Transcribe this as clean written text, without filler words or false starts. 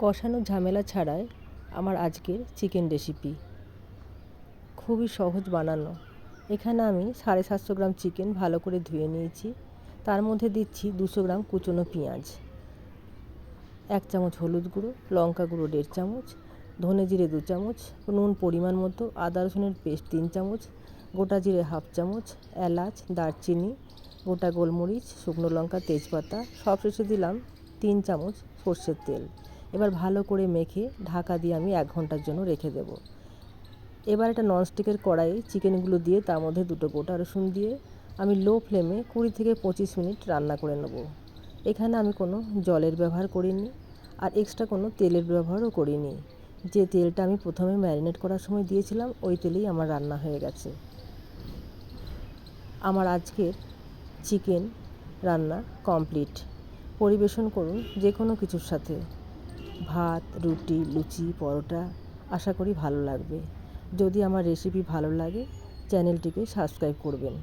কষানো ঝামেলা ছাড়াই আমার আজকের চিকেন রেসিপি খুবই সহজ বানানো। এখানে আমি 750 গ্রাম চিকেন ভালো করে ধুয়ে নিয়েছি। তার মধ্যে দিচ্ছি 200 গ্রাম কুচনো পেঁয়াজ, 1 চামচ হলুদ গুঁড়ো, লঙ্কা গুঁড়ো 1.5 চামচ, ধনে জিরে 2 চামচ, নুন পরিমাণ মতো, আদা রসুনের পেস্ট 3 চামচ, গোটা জিরে 1/2 চামচ, এলাচ, দারচিনি, গোটা গোলমরিচ, শুকনো লঙ্কা, তেজপাতা, সবশেষে দিলাম 3 চামচ সর্ষের তেল। এবার ভালো করে মেখে ঢাকা দিয়ে আমি 1 ঘন্টার জন্য রেখে দেব। এবার একটা ননস্টিকের কড়াইয়ে চিকেনগুলো দিয়ে তার মধ্যে 2টো গোটা রসুন দিয়ে আমি লো ফ্লেমে 20 থেকে 25 মিনিট রান্না করে নেব। এখানে আমি কোনো জলের ব্যবহার করিনি আর এক্সট্রা কোনো তেলের ব্যবহারও করিনি। যে তেলটা আমি প্রথমে ম্যারিনেট করার সময় দিয়েছিলাম ওই তেলেই আমার রান্না হয়ে গেছে। আমার আজকের চিকেন রান্না কমপ্লিট। পরিবেশন করুন যে কোনো কিছুর সাথে, ভাত, রুটি, লুচি, পরোটা। আশা করি ভালো লাগবে। যদি আমার রেসিপি ভালো লাগে চ্যানেলটিকে সাবস্ক্রাইব করবেন।